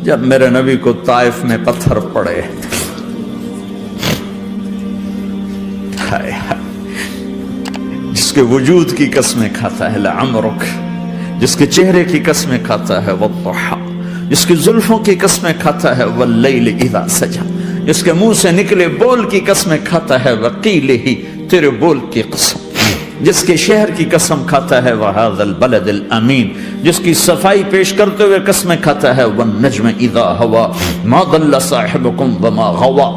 جب میرے نبی کو طائف میں پتھر پڑے، ہائے ہائے، جس کے وجود کی قسمیں کھاتا ہے لعمرک، جس کے چہرے کی قسمیں کھاتا ہے والضحی، جس کی زلفوں کی قسمیں کھاتا ہے واللیل اذا سجا، جس کے منہ سے نکلے بول کی قسمیں کھاتا ہے وقیل ہی، تیرے بول کی قسم، جس کے شہر کی قسم کھاتا ہے وہذا البلد الامین، جس کی صفائی پیش کرتے ہوئے قسمیں کھاتا ہے والنجم اذا ہوا ما ضل صاحبکم وما غوا،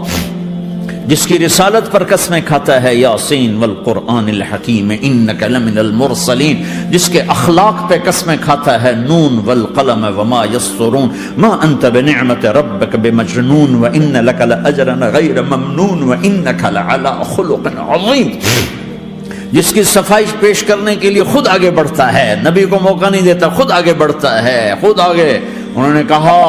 جس کی رسالت پر قسمیں کھاتا ہے یاسین والقرآن الحکیم انک لمن المرسلین، جس کے اخلاق پہ قسمیں کھاتا ہے نون والقلم وما یسطرون ما انت بنعمت ربک بمجنون وان لک لاجرا غیر ممنون وانک لعلی خلق عظیم، جس کی صفائی پیش کرنے کے لیے خود آگے بڑھتا ہے، نبی کو موقع نہیں دیتا، خود آگے بڑھتا ہے، خود آگے۔ انہوں نے کہا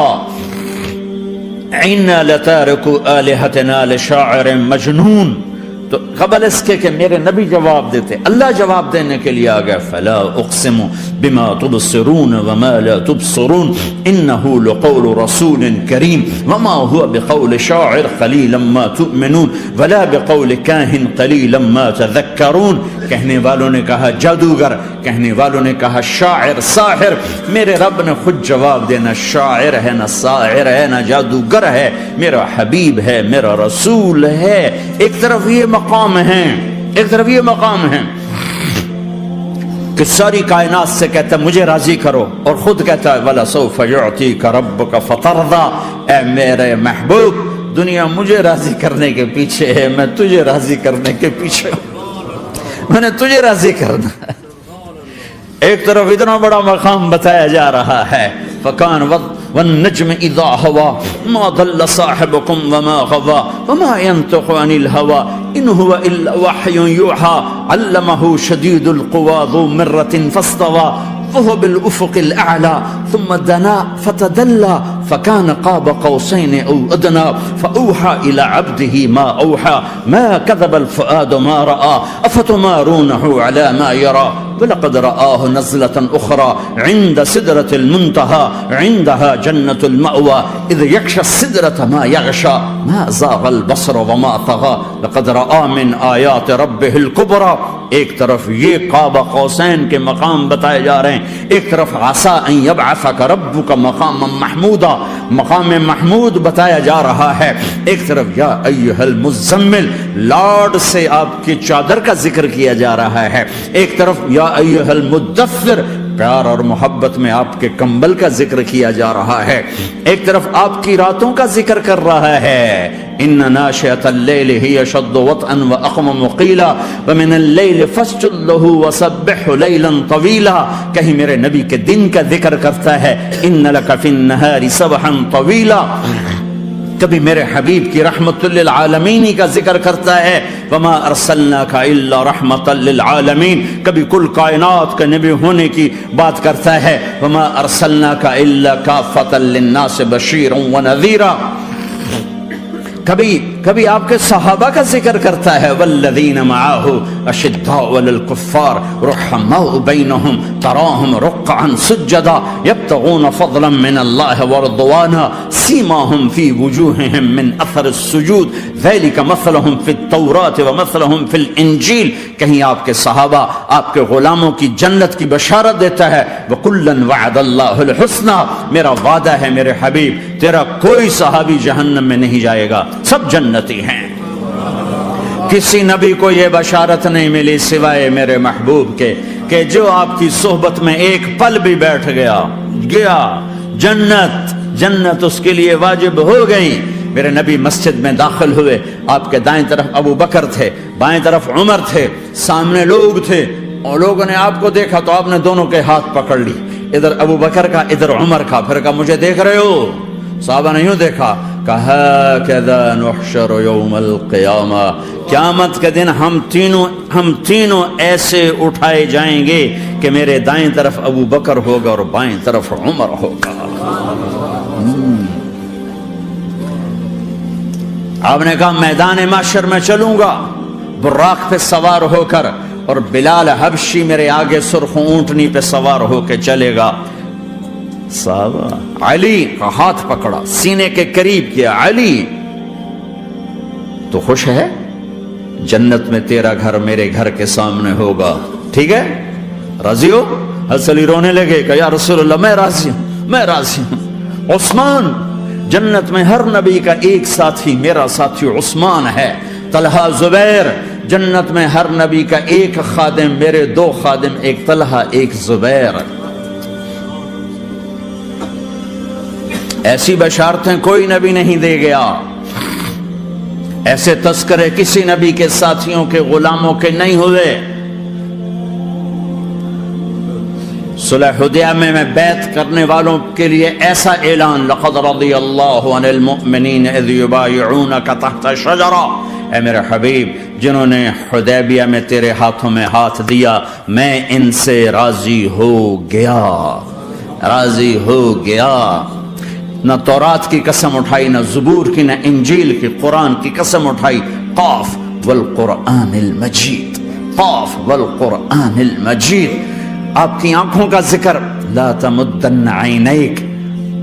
اِنَّا لَتَارِكُ آلِهَتِنَا لِشَاعِرٍ مَجْنُونَ، تو قبل اس کے کہ میرے نبی جواب دیتے، اللہ جواب دینے کے لیے آگیا فَلَا أُقْسِمُ بِمَا تُبْصِرُونَ وَمَا لَا تُبْصِرُونَ إِنَّهُ لَقَوْلُ رَسُولٍ كَرِيمٍ وَمَا هُوَ بِقَوْلِ شَاعِرٍ قَلِيلًا مَا تُؤْمِنُونَ وَلَا بِقَوْلِ كَاهِنٍ قَلِيلًا مَا تَذَكَّرُونَ۔ کہنے والوں نے کہا جادوگر، کہنے والوں نے کہا شاعر، ساحر، میرے رب نے خود جواب دینا شاعر ہے نہ ساحر ہے نہ جادوگر ہے، میرا حبیب ہے، میرا رسول ہے۔ ایک طرف یہ مقام ہے، ایک طرف یہ مقام ہے کہ ساری کائنات سے کہتا ہے مجھے راضی کرو، اور خود کہتا ہے وَلَسَوْفَ يُعْطِيكَ رَبُّكَ فَتَرْضَىٰ، اے میرے محبوب دنیا مجھے راضی کرنے کے پیچھے ہے، میں تجھے راضی کرنے کے پیچھے ہوں، میں نے تجھے راضی کرنا ہے۔ ایک طرف اتنا بڑا مقام بتایا جا رہا ہے فَكَانَ وَالنَّجْمِ إِذَا هَوَىٰ مَا ضَلَّ صَاحِبُكُمْ وَمَا غَوَىٰ وَمَا يَنطِقُ عَنِ الْهَوَىٰ إِنْ هُوَ إِلَّا وَحْيٌ يُوحَىٰ عَلَّمَهُ شَدِيدُ الْقُوَىٰ ذُو مِرَّةٍ فَاسْتَوَىٰ وهو بالأفق الأعلى ثم دنا فتدلى فكان قاب قوسين أو أدنى فأوحى إلى عبده ما أوحى ما كذب الفؤاد ما رأى أفتمارونه على ما يرى ولقد رآه نزلة أخرى عند سدرة المنتهى عندها جنة المأوى إذ يغشى السدرة ما يغشى ما زاغ البصر وما طغى لقد رأى من آيات ربه الكبرى۔ ایک طرف یہ قاب قوسین کے مقام بتائے جا رہے ہیں، ایک طرف عسیٰ ان یبعثک ربک مقاما محمودا، مقام محمود بتایا جا رہا ہے، ایک طرف یا ایھا المزمل لارڈ سے آپ کی چادر کا ذکر کیا جا رہا ہے، ایک طرف یا ایھا المدثر پیار اور محبت میں آپ کے کمبل کا ذکر کیا جا رہا ہے، ایک طرف آپ کی راتوں کا ذکر کر رہا ہے ان ناشئۃ اللیل ہی اشد وطئا واقوم قیلا ومن اللیل فاسجد لہ وسبح لیلا طویلا۔ کہیں میرے نبی کے دن کا ذکر کرتا ہے ان لک فی النہار سبحا طویلا، کبھی میرے حبیب کی رحمت للعالمین کا ذکر کرتا ہے وما ارسلناک الا رحمت للعالمین، کبھی کل کائنات کے نبی ہونے کی بات کرتا ہے وما ارسلناک الا کافۃ للناس بشیرا ونذیرا، کبھی آپ کے صحابہ کا ذکر کرتا ہے والذین معہ اشداء علی الکفار رحماء بینہم تراہم رکعا سجدا یبتغون فضلا من اللہ ورضوانا سیماہم فی وجوہہم من اثر السجود ذلک مثلہم فی التوراۃ ومثلہم فی الانجیل۔ کہیں آپ کے صحابہ آپ کے غلاموں کی جنت کی بشارت دیتا ہے وکلا وعد اللہ الحسنی، میرا وعدہ ہے میرے حبیب تیرا کوئی صحابی جہنم میں نہیں جائے گا، سب جنتی ہیں۔ کسی نبی کو یہ بشارت نہیں ملی سوائے میرے محبوب کے کہ جو آپ کی صحبت میں ایک پل بھی بیٹھ گیا جنت اس کے لیے واجب ہو گئی۔ میرے نبی مسجد میں داخل ہوئے، آپ کے دائیں طرف ابو بکر تھے، بائیں طرف عمر تھے، سامنے لوگ تھے، اور لوگوں نے آپ کو دیکھا تو آپ نے دونوں کے ہاتھ پکڑ لی، ادھر ابو بکر کا ادھر عمر کا، پھر کہا مجھے دیکھ رہے ہو؟ صحابہ نہیں دیکھا، کہا کذا نحشر یوم القیامہ، قیامت کے دن ہم تینوں ایسے اٹھائے جائیں گے کہ میرے دائیں طرف ابو بکر ہوگا اور بائیں طرف عمر ہوگا۔ آپ نے کہا میدان محشر میں چلوں گا براق پہ سوار ہو کر، اور بلال حبشی میرے آگے سرخ اونٹنی پہ سوار ہو کے چلے گا، صحابہ علی کا ہاتھ پکڑا، سینے کے قریب کیا، علی تو خوش ہے؟ جنت میں تیرا گھر میرے گھر کے سامنے ہوگا، ٹھیک ہے؟ راضی ہو؟ حضرت علی رونے لگے کہ یا رسول اللہ میں راضی ہوں، میں راضی ہوں۔ عثمان، جنت میں ہر نبی کا ایک ساتھی میرا ساتھی عثمان ہے۔ طلحہ، زبیر، جنت میں ہر نبی کا ایک خادم میرے دو خادم، ایک طلحہ ایک زبیر۔ ایسی بشارتیں کوئی نبی نہیں دے گیا، ایسے تذکرے کسی نبی کے ساتھیوں کے غلاموں کے نہیں ہوئے۔ صلح حدیبیہ میں بیعت کرنے والوں کے لیے ایسا اعلان، لقد رضی اللہ عن المؤمنین اذ یبایعونک تحت الشجرہ، اے میرے حبیب جنہوں نے حدیبیہ میں تیرے ہاتھوں میں ہاتھ دیا، میں ان سے راضی ہو گیا، راضی ہو گیا۔ نہ تورات کی قسم اٹھائی، نہ زبور کی، نہ انجیل کی، قرآن کی قسم اٹھائی۔ قاف والقرآن المجید، قاف والقرآن المجید۔ آپ کی آنکھوں کا ذکر، لا تمدن عینیک،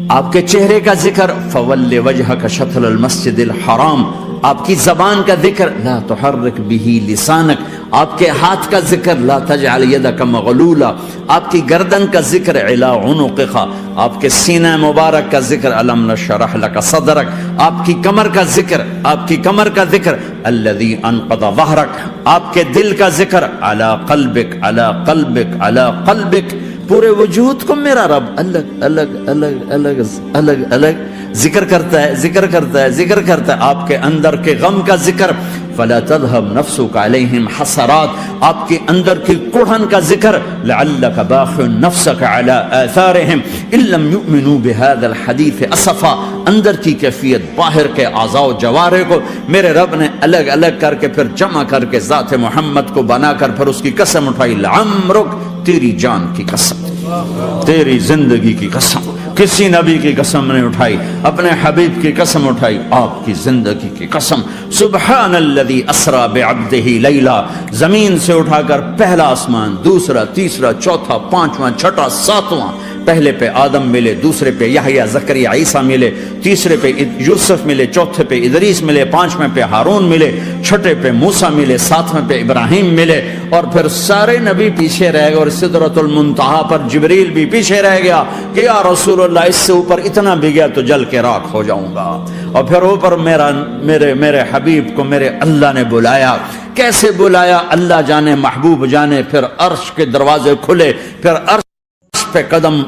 آپ کے چہرے کا ذکر، فول وجہک شطر المسجد الحرام، آپ کی زبان کا ذکر، لا تحرک بہ لسانک، آپ کے ہاتھ کا ذکر، لا تجعل یدک مغلولہ، آپ کی گردن کا ذکر، علی عنقک، آپ کے سینہ مبارک کا ذکر، الم نشرح لک صدرک، آپ کی کمر کا ذکر، آپ کی کمر کا ذکر، الذی انقض ظہرک، آپ کے دل کا ذکر، علی قلبک، علی قلبک، علی قلبک۔ پورے وجود کو میرا رب الگ الگ الگ الگ الگ الگ ذکر کرتا ہے، ذکر کرتا ہے، ذکر کرتا ہے۔ آپ کے اندر کے غم کا ذکر، فلا تذهب نفسك عليهم حسرات، آپ کے اندر کی کڑھن کا ذکر، لعلك باخع نفسك على آثارهم ان لم يؤمنوا بهذا الحديث اسفا، اندر کی کیفیت باہر کے اعضاء و جوارح کو میرے رب نے الگ الگ کر کے پھر جمع کر کے ذات محمد کو بنا کر پھر اس کی قسم اٹھائی، لعمرک، تیری جان کی قسم، تیری زندگی کی قسم۔ کسی نبی کی قسم نہیں اٹھائی، اپنے حبیب کی قسم اٹھائی، آپ کی زندگی کی قسم۔ سبحان الذی اسری بعبدہ لیلا، زمین سے اٹھا کر پہلا آسمان، دوسرا، تیسرا، چوتھا، پانچواں، چھٹا، ساتواں۔ پہلے پہ آدم ملے، دوسرے پہ یحییٰ، زکریا، عیسیٰ ملے، تیسرے پہ یوسف ملے، چوتھے پہ ادریس ملے، پانچویں پہ ہارون ملے، چھٹے پہ موسیٰ ملے، ساتویں پہ ابراہیم ملے، اور پھر سارے نبی پیچھے رہ گئے، اور سدرۃ المنتہا پر جبریل بھی پیچھے رہ گیا کہ یا رسول اللہ اس سے اوپر اتنا بھی گیا تو جل کے راکھ ہو جاؤں گا۔ اور پھر اوپر میرے حبیب کو میرے اللہ نے بلایا۔ کیسے بلایا اللہ جانے، محبوب جانے۔ پھر عرش کے دروازے کھلے، پھر عرش پہ قدم،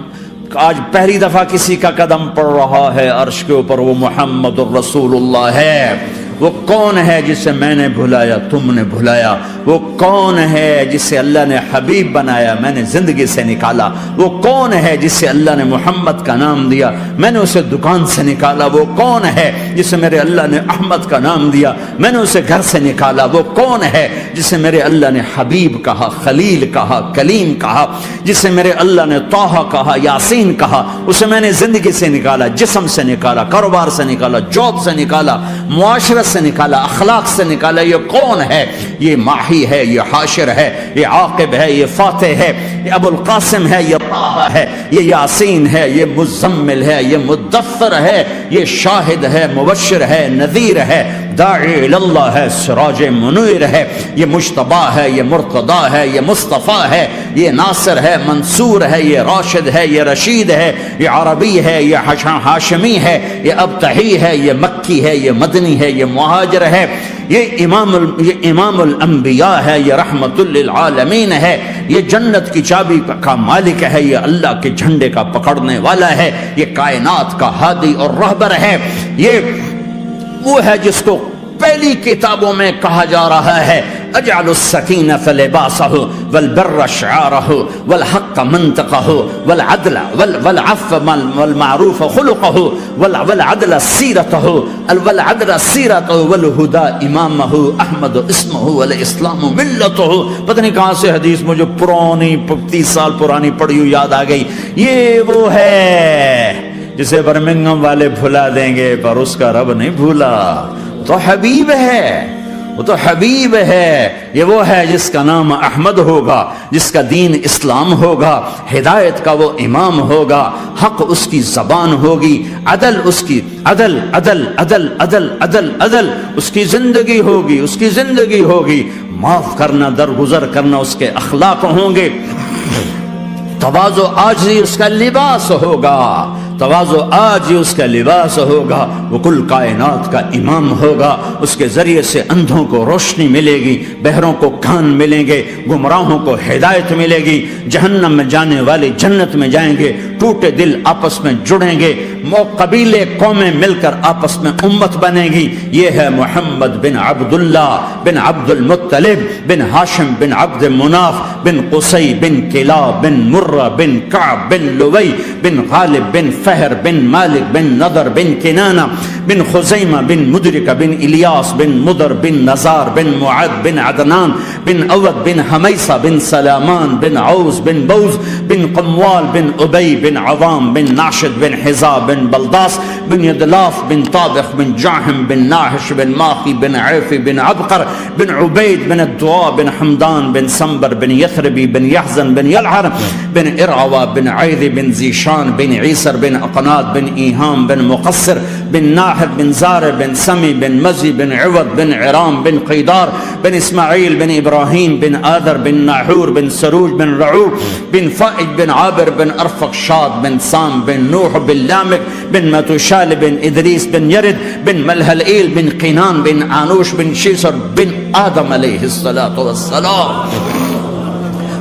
آج پہلی دفعہ کسی کا قدم پڑ رہا ہے عرش کے اوپر، وہ محمد الرسول اللہ ہے۔ وہ کون ہے جسے میں نے بھلایا، تم نے بھلایا؟ وہ کون ہے جسے اللہ نے حبیب بنایا، میں نے زندگی سے نکالا؟ وہ کون ہے جسے اللہ نے محمد کا نام دیا، میں نے اسے دکان سے نکالا؟ وہ کون ہے جسے میرے اللہ نے احمد کا نام دیا، میں نے اسے گھر سے نکالا؟ وہ کون ہے جسے میرے اللہ نے حبیب کہا، خلیل کہا، کلیم کہا، جسے میرے اللہ نے طٰہٰ کہا، یاسین کہا؟ اسے میں نے زندگی سے نکالا، جسم سے نکالا، کاروبار سے نکالا، جاب سے نکالا، معاشرت سے نکالا، اخلاق سے نکالا۔ یہ کون ہے؟ یہ ماہی ہے، یہ حاشر ہے، یہ عاقب ہے، یہ فاتح ہے، یہ ابو القاسم ہے، یہ طٰہٰ ہے، یہ یاسین ہے، یہ مزمل ہے، یہ مدثر ہے، یہ شاہد ہے، مبشر ہے، نذیر ہے، داعی اللہ ہے، سراج منیر ہے، یہ مجتبیٰ ہے، یہ مرتضیٰ ہے، یہ مصطفیٰ ہے، یہ ناصر ہے، منصور ہے، یہ راشد ہے، یہ رشید ہے، یہ عربی ہے، یہ ہاشمی ہے، یہ ابتحی ہے، یہ مکی ہے، یہ مدنی ہے، یہ مہاجر ہے، یہ امام الانبیاء ہے، یہ رحمت للعالمین ہے، یہ جنت کی چابی کا مالک ہے، یہ اللہ کے جھنڈے کا پکڑنے والا ہے، یہ کائنات کا ہادی اور رہبر ہے۔ یہ وہ ہے جس کو پہلی کتابوں میں کہا جا رہا ہے اجعل السکینۃ لباسہ والبر شعارہ والحق منطقہ والعدل والعفو والمعروف خلقہ والعدل سیرتہ والعدل سیرتہ والہدى امامہ احمد اسمہ والاسلام ملتہ۔ پتہ نہیں کہاں سے حدیث مجھے پرانی 30 سال پرانی پڑھی ہوئی یاد آ گئی۔ یہ وہ ہے جسے برمنگم والے بھلا دیں گے پر اس کا رب نہیں بھولا۔ تو حبیب ہے، وہ تو حبیب ہے، یہ وہ ہے جس کا نام احمد ہوگا، جس کا دین اسلام ہوگا، ہدایت کا وہ امام ہوگا، حق اس کی زبان ہوگی، عدل اس کی عدل عدل عدل عدل عدل عدل اس کی زندگی ہوگی، اس کی زندگی ہوگی، معاف کرنا، درگزر کرنا اس کے اخلاق ہوں گے، تواضع عاجزی اس کا لباس ہوگا، تواضع آج اس کا لباس ہوگا، وہ کل کائنات کا امام ہوگا، اس کے ذریعے سے اندھوں کو روشنی ملے گی، بہروں کو کان ملیں گے، گمراہوں کو ہدایت ملے گی، جہنم میں جانے والے جنت میں جائیں گے، ٹوٹے دل آپس میں جڑیں گے، قبیلے قومیں مل کر آپس میں امت بنے گی۔ یہ ہے محمد بن عبداللہ بن عبد المطلب بن ہاشم بن عبد مناف بن قصی بن کلاب بن مرہ بن کعب بن لوی بن غالب بن فہر بن مالک بن نضر بن کنانہ بن خزیمہ بن مدرکہ بن الیاس بن مدر بن نزار بن معد بن عدنان بن اود بن حمیسہ بن سلامان بن عوز بن بوز بن قموال بن ابی بن عوام بن ناشد بن حزاب بن بلداس بن یدلاف بن طابخ بن جاہم بن ناحش بن ماخی بن عیفی بن عبقر بن عبید بن الدعاء بن حمدان بن سنبر بن یثربی بن یحزن بن یلحر بن ارعوہ بن عیدی بن زیشان بن عیسر بن اقناد بن ایہام بن مقصر بن ناحر بن زار بن سمی بن مزی بن عوض بن عرام بن قیدار بن اسماعیل بن ابراہیم بن آدر بن ناحور بن سروج بن رعوب بن فائج بن عابر بن ارفق شاد بن سام بن نوح بن لامک بن متوشال بن ادریس بن یرد بن ملہلئیل بن قینان بن آنوش بن شیسر بن آدم علیہ السلام۔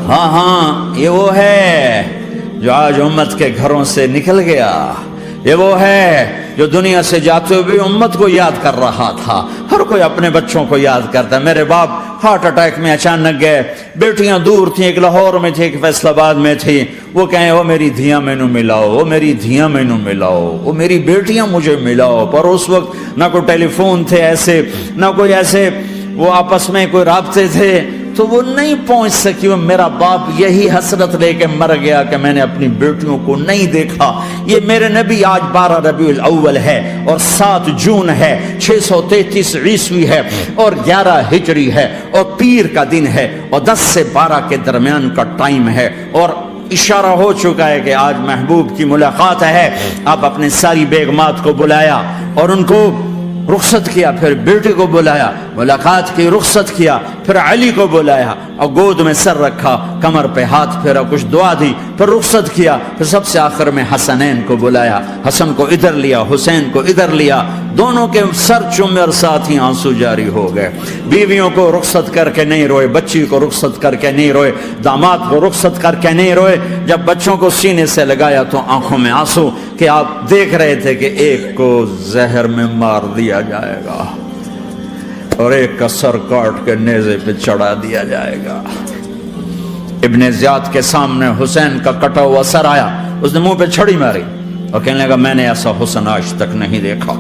ہاں یہ وہ ہے جو آج امت کے گھروں سے نکل گیا، یہ وہ ہے جو دنیا سے جاتے ہوئے امت کو یاد کر رہا تھا۔ ہر کوئی اپنے بچوں کو یاد کرتا ہے۔ میرے باپ ہارٹ اٹیک میں اچانک گئے، بیٹیاں دور تھیں، ایک لاہور میں تھی، ایک فیصل آباد میں تھی، وہ کہیں وہ میری دھیاں مینو ملاؤ، وہ میری دھیاں مینو ملاؤ، وہ میری بیٹیاں مجھے ملاؤ۔ پر اس وقت نہ کوئی ٹیلی فون تھے ایسے، نہ کوئی ایسے وہ آپس میں کوئی رابطے تھے، تو وہ نہیں پہنچ سکی۔ وہ میرا باپ یہی حسرت لے کے مر گیا کہ میں نے اپنی بیٹیوں کو نہیں دیکھا۔ یہ میرے نبی آج 12 ربیع الاول ہے اور 7 جون ہے، 633 عیسوی ہے اور 11 ہجری ہے اور پیر کا دن ہے اور 10 سے 12 کے درمیان کا ٹائم ہے، اور اشارہ ہو چکا ہے کہ آج محبوب کی ملاقات ہے۔ آپ اپنے ساری بیگمات کو بلایا اور ان کو رخصت کیا، پھر بیٹے کو بلایا، ملاقات کی، رخصت کیا، پھر علی کو بلایا اور گود میں سر رکھا، کمر پہ ہاتھ پھیرا، کچھ دعا دی، پھر رخصت کیا، پھر سب سے آخر میں حسنین کو بلایا، حسن کو ادھر لیا، حسین کو ادھر لیا، دونوں کے سر چومے اور ساتھ ہی آنسو جاری ہو گئے۔ بیویوں کو رخصت کر کے نہیں روئے، بچی کو رخصت کر کے نہیں روئے، داماد کو رخصت کر کے نہیں روئے۔ جب بچوں کو سینے سے لگایا تو آنکھوں میں آنسو کہ آپ دیکھ رہے تھے کہ ایک کو زہر میں مار دیا جائے گا اور ایک کا سر کاٹ کے نیزے پہ چڑھا دیا جائے گا۔ ابن زیاد کے سامنے حسین کا کٹا ہوا سر آیا، اس نے منہ پہ چھڑی ماری اور کہنے لگا میں نے ایسا حسن آج تک نہیں دیکھا،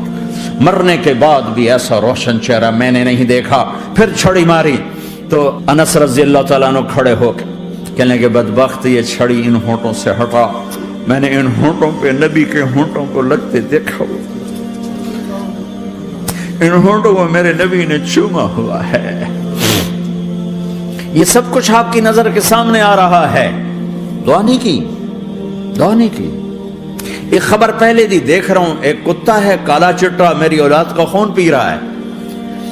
مرنے کے بعد بھی ایسا روشن چہرہ میں نے نہیں دیکھا۔ پھر چھڑی ماری تو انس رضی اللہ تعالیٰ عنہ کھڑے ہو کے کہنے لگے بدبخت یہ چھڑی ان ہونٹوں سے ہٹا، میں نے ان ہونٹوں پہ نبی کے ہونٹوں کو لگتے دیکھا، ان ہونٹوں کو میرے نبی نے چوما ہوا ہے۔ یہ سب کچھ آپ کی نظر کے سامنے آ رہا ہے، دعا نہیں کی، دعا نہیں کی۔ ایک خبر پہلے دی دیکھ رہا ہوں، ایک کتا ہے کالا چٹا میری اولاد کا خون پی رہا ہے۔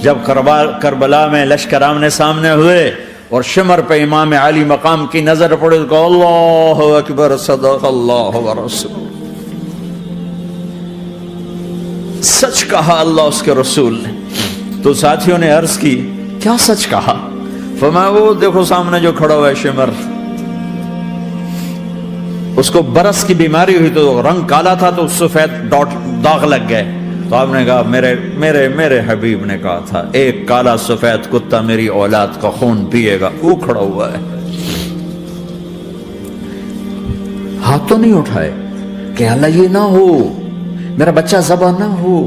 جب کربلا میں لشکر آمنے سامنے ہوئے اور شمر پہ امام علی مقام کی نظر پڑے تو اللہ اکبر صدق اللہ ورسول، سچ کہا اللہ اس کے رسول نے۔ تو ساتھیوں نے عرض کی کیا سچ کہا؟ فرمایا وہ دیکھو سامنے جو کھڑا ہوا ہے شمر، اس کو برس کی بیماری ہوئی تو رنگ کالا تھا تو سفید داغ لگ گئے۔ تو آپ نے کہا میرے حبیب نے کہا تھا ایک کالا سفید کتا میری اولاد کا خون پیے گا، وہ کھڑا ہوا ہے۔ ہاتھ تو نہیں اٹھائے کہ اللہ یہ نہ ہو، میرا بچہ ذبح نہ ہو،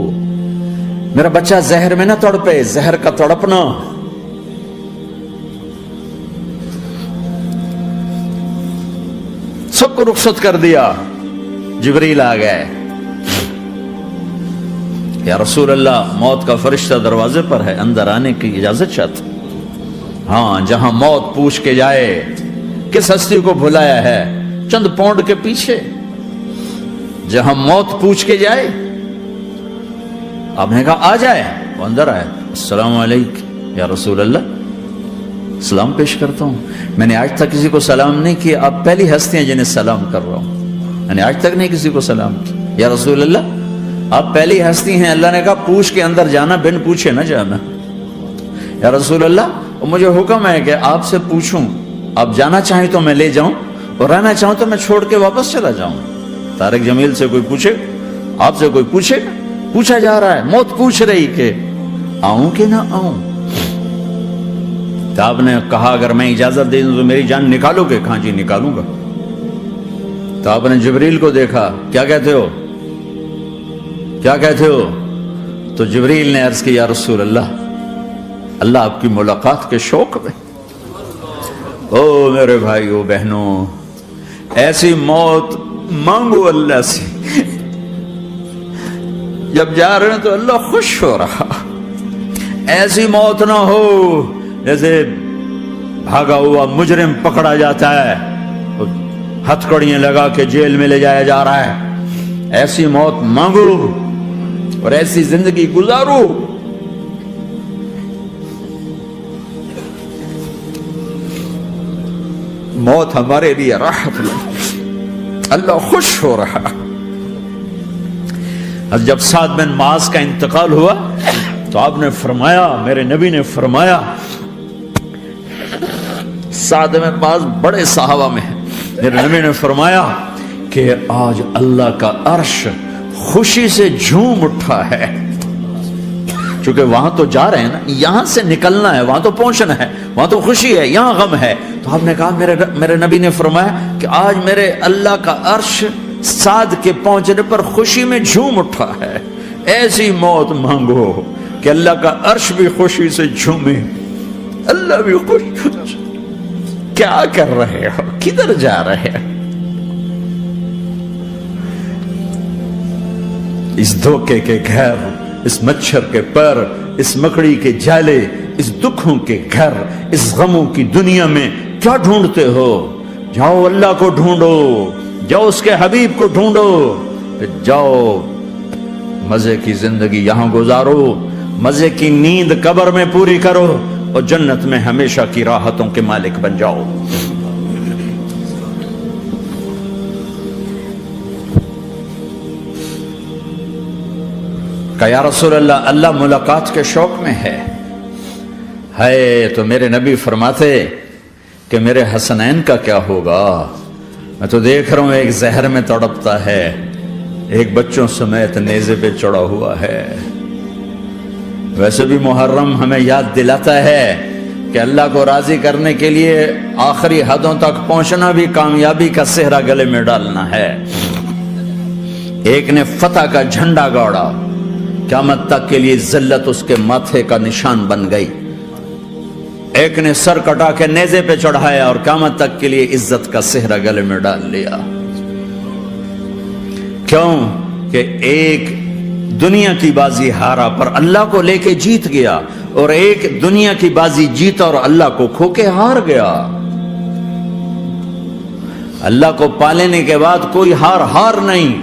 میرا بچہ زہر میں نہ تڑپے، زہر کا تڑپنا۔ سب کو رخصت کر دیا، جبریل آ گئے، یا رسول اللہ موت کا فرشتہ دروازے پر ہے، اندر آنے کی اجازت چاہتا. ہاں، جہاں موت پوچھ کے جائے کس ہستی کو بھلایا ہے چند پونڈ کے پیچھے، جہاں موت پوچھ کے جائے. آپ نے کہا آ جائے، وہ اندر آئے. السلام علیکم یا رسول اللہ، سلام پیش کرتا ہوں. میں نے آج تک کسی کو سلام نہیں کیا، آپ پہلی ہستی ہیں جنہیں سلام کر رہا ہوں. میں نے آج تک نہیں کسی کو سلام کیا. یا رسول اللہ آپ پہلی ہستی ہیں. اللہ نے کہا پوچھ کے اندر جانا، بن پوچھے نہ جانا. یا رسول اللہ مجھے حکم ہے کہ آپ سے پوچھوں، آپ جانا چاہیں تو میں لے جاؤں اور رہنا چاہوں تو میں چھوڑ کے واپس چلا جاؤں. طارق جمیل سے کوئی پوچھے، آپ سے کوئی پوچھے، پوچھا جا رہا ہے، موت پوچھ رہی کہ آؤں کہ نہ آؤں. تو آپ نے کہا اگر میں اجازت دے دوں تو میری جان نکالو گے؟ کہاں جی نکالوں گا. تو آپ نے جبریل کو دیکھا، کیا کہتے ہو کیا کہتے ہو؟ تو جبریل نے عرض کی یا رسول اللہ، اللہ آپ کی ملاقات کے شوق میں. او میرے بھائیو بہنوں، ایسی موت مانگو اللہ سے. جب جا رہے ہیں تو اللہ خوش ہو رہا. ایسی موت نہ ہو جیسے بھاگا ہوا مجرم پکڑا جاتا ہے، ہتھکڑیاں لگا کے جیل میں لے جایا جا رہا ہے. ایسی موت مانگو اور ایسی زندگی گزارو. موت ہمارے لیے راحت نہیں، اللہ خوش ہو رہا. جب سعد بن معاذ کا انتقال ہوا تو آپ نے فرمایا، میرے نبی نے فرمایا، سعد بن معاذ بڑے صحابہ میں ہیں، میرے نبی نے فرمایا کہ آج اللہ کا عرش خوشی سے جھوم اٹھا ہے. چونکہ وہاں تو جا رہے ہیں نا، یہاں سے نکلنا ہے، وہاں تو پہنچنا ہے، وہاں تو خوشی ہے، یہاں غم ہے. تو آپ نے کہا، میرے نبی نے فرمایا کہ آج میرے اللہ کا عرش سعد کے پہنچنے پر خوشی میں جھوم اٹھا ہے. ایسی موت مانگو کہ اللہ کا عرش بھی خوشی سے جھومے، اللہ بھی خوش. کیا کر رہے ہو؟ کدھر جا رہے ہو؟ اس دھوکے کے گھر، اس مچھر کے پر، اس مکڑی کے جالے، اس دکھوں کے گھر، اس غموں کی دنیا میں کیا ڈھونڈتے ہو؟ جاؤ اللہ کو ڈھونڈو، جاؤ اس کے حبیب کو ڈھونڈو، پھر جاؤ مزے کی زندگی یہاں گزارو، مزے کی نیند قبر میں پوری کرو اور جنت میں ہمیشہ کی راحتوں کے مالک بن جاؤ. کہ یا رسول اللہ، اللہ ملاقات کے شوق میں ہے. تو میرے نبی فرماتے کہ میرے حسنین کا کیا ہوگا؟ میں تو دیکھ رہا ہوں ایک زہر میں تڑپتا ہے، ایک بچوں سمیت نیزے پہ چڑھا ہوا ہے. ویسے بھی محرم ہمیں یاد دلاتا ہے کہ اللہ کو راضی کرنے کے لیے آخری حدوں تک پہنچنا بھی کامیابی کا صحرا گلے میں ڈالنا ہے. ایک نے فتح کا جھنڈا گاڑا، قیامت تک کے لیے ذلت اس کے ماتھے کا نشان بن گئی. ایک نے سر کٹا کے نیزے پہ چڑھایا اور قیامت تک کے لیے عزت کا صحرا گلے میں ڈال لیا. کیوں کہ ایک دنیا کی بازی ہارا پر اللہ کو لے کے جیت گیا، اور ایک دنیا کی بازی جیتا اور اللہ کو کھو کے ہار گیا. اللہ کو پالینے کے بعد کوئی ہار نہیں،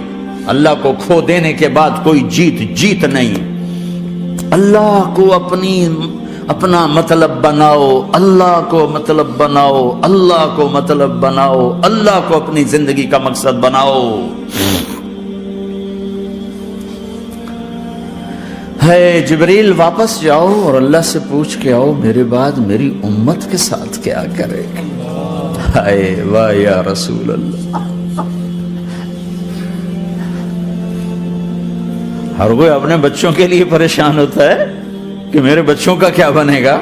اللہ کو کھو دینے کے بعد کوئی جیت نہیں. اللہ کو اپنا مطلب بناؤ، اللہ کو مطلب بناؤ، اللہ کو مطلب بناؤ، اللہ کو اپنی زندگی کا مقصد بناؤ. ہے جبریل واپس جاؤ اور اللہ سے پوچھ کے آؤ میرے بعد میری امت کے ساتھ کیا کرے. ہائے واہ یا رسول اللہ. ہر کوئی اپنے بچوں کے لیے پریشان ہوتا ہے کہ میرے بچوں کا کیا بنے گا.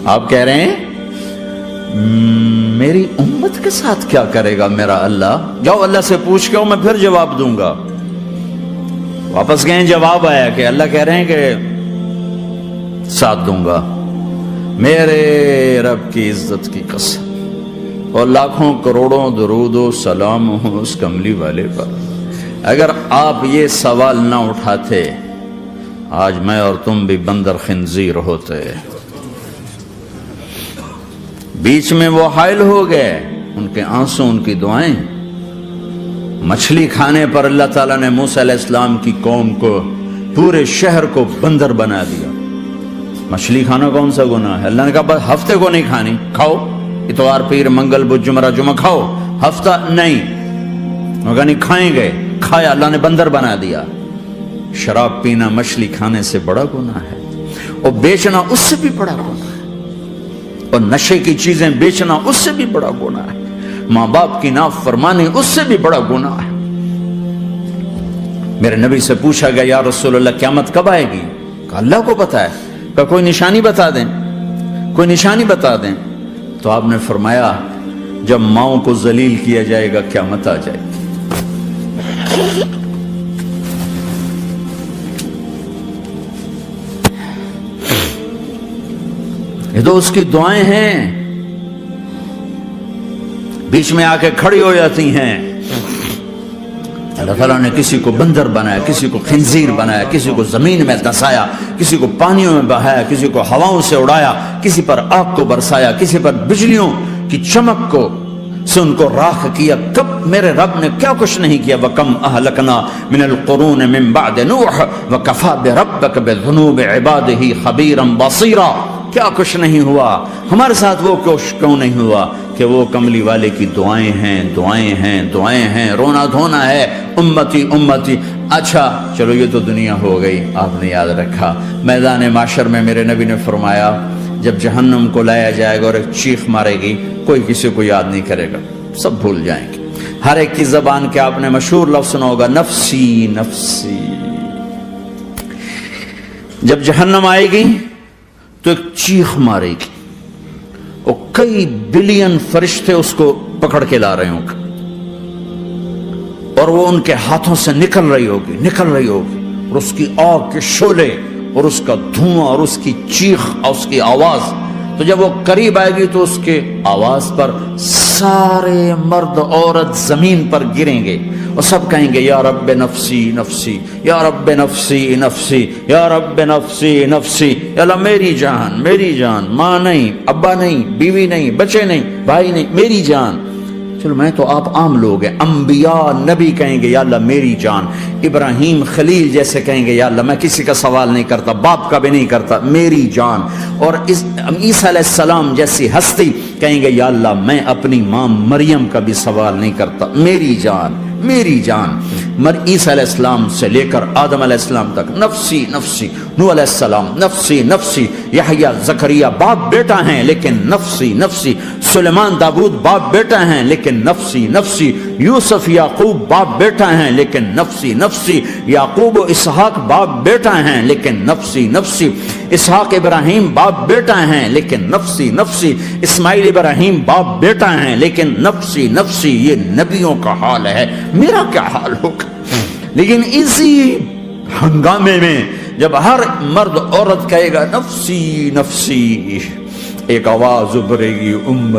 آپ کہہ رہے ہیں میری امت کے ساتھ کیا کرے گا میرا اللہ. جاؤ اللہ سے پوچھ کے آؤ، میں پھر جواب دوں گا. واپس گئے، جواب آیا کہ اللہ کہہ رہے ہیں کہ ساتھ دوں گا. میرے رب کی عزت کی قسم اور لاکھوں کروڑوں درود و سلام ہوں اس کملی والے پر اگر آپ یہ سوال نہ اٹھاتے آج میں اور تم بھی بندر خنزیر ہوتے. بیچ میں وہ حائل ہو گئے، ان کے آنسو، ان کی دعائیں. مچھلی کھانے پر اللہ تعالیٰ نے موسیٰ علیہ السلام کی قوم کو، پورے شہر کو بندر بنا دیا. مچھلی کھانا کون سا گناہ ہے؟ اللہ نے کہا بس ہفتے کو نہیں کھانی، کھاؤ اتوار پیر منگل بدھ جمعہ جمعہ کھاؤ، ہفتہ نہیں. مگر نہیں کھائیں گے، کھایا، اللہ نے بندر بنا دیا. شراب پینا مچھلی کھانے سے بڑا گناہ ہے، اور بیچنا اس سے بھی بڑا گناہ ہے، اور نشے کی چیزیں بیچنا اس سے بھی بڑا گناہ ہے، ماں باپ کی نافرمانی اس سے بھی بڑا گناہ ہے. میرے نبی سے پوچھا گیا یا رسول اللہ قیامت کب آئے گی؟ کہا اللہ کو پتا ہے. کہا کوئی نشانی بتا دیں، کوئی نشانی بتا دیں. تو آپ نے فرمایا جب ماؤں کو ذلیل کیا جائے گا قیامت آ جائے گی. یہ تو اس کی دعائیں ہیں، بیچ میں آ کے کھڑی ہو جاتی ہیں. اللہ تعالیٰ نے کسی کو بندر بنایا، کسی کو خنزیر بنایا، کسی کو زمین میں دسایا، کسی کو پانیوں میں بہایا، کسی کو ہواؤں سے اڑایا، کسی پر آگ کو برسایا، کسی پر بجلیوں کی چمک کو سے ان کو راکھ کیا. کب میرے رب نے کیا کچھ نہیں کیا. وَكَمْ أَهْلَكْنَا مِنَ الْقُرُونِ مِنْ بَعْدِ نُوحٍ وَكَفَى بِرَبِّكَ بِذُنُوبِ عِبَادِهِ خَبِيرًا بَصِيرًا. کیا کچھ نہیں ہوا ہمارے ساتھ، وہ کچھ کیوں نہیں ہوا کہ وہ کملی والے کی دعائیں ہیں، دعائیں ہیں، دعائیں ہیں، رونا دھونا ہے امتی امتی. اچھا چلو یہ تو دنیا ہو گئی، آپ نے یاد رکھا. میدان معاشر میں میرے نبی نے فرمایا جب جہنم کو لایا جائے گا اور ایک چیخ مارے گی، کوئی کسی کو یاد نہیں کرے گا، سب بھول جائیں گے. ہر ایک کی زبان کے آپ نے مشہور لفظ سنا ہوگا نفسی نفسی. جب جہنم آئے گی تو ایک چیخ مارے گی، اور کئی بلین فرشتے اس کو پکڑ کے لا رہے ہوں گے، اور وہ ان کے ہاتھوں سے نکل رہی ہوگی، اور اس کی آگ کے شعلے اور اس کا دھواں اور اس کی چیخ اور اس کی آواز. تو جب وہ قریب آئے گی تو اس کے آواز پر سارے مرد عورت زمین پر گریں گے اور سب کہیں گے یا رب نفسی نفسی، یا رب نفسی نفسی، یا رب نفسی نفسی. یا اللہ میری جان، میری جان، ماں نہیں، ابا نہیں، بیوی نہیں، بچے نہیں، بھائی نہیں، میری جان. چلو میں تو آپ عام لوگ ہیں، انبیاء نبی کہیں گے یا اللہ میری جان. ابراہیم خلیل جیسے کہیں گے یا اللہ میں کسی کا سوال نہیں کرتا، باپ کا بھی نہیں کرتا، میری جان. اور عیسیٰ علیہ السلام جیسی ہستی کہیں گے یا اللہ میں اپنی ماں مریم کا بھی سوال نہیں کرتا، میری جان، میری جان. عیسیٰ علیہ السلام سے لے کر آدم علیہ السلام تک نفسی نفسی. نوح علیہ السلام نفسی نفسی. یحییٰ زکریا باپ بیٹا ہیں لیکن نفسی نفسی. سلیمان داؤد باپ بیٹا ہیں لیکن نفسی نفسی. یوسف یعقوب باپ بیٹا ہیں لیکن نفسی نفسی. یعقوب و اسحاق باپ بیٹا ہیں لیکن نفسی نفسی. اسحاق ابراہیم باپ بیٹا ہیں لیکن نفسی نفسی. اسماعیل ابراہیم باپ بیٹا ہیں لیکن نفسی نفسی. یہ نبیوں کا حال ہے، میرا کیا حال ہوگا؟ لیکن اسی ہنگامے میں جب ہر مرد عورت کہے گا نفسی نفسی، ایک آواز ابھرے گی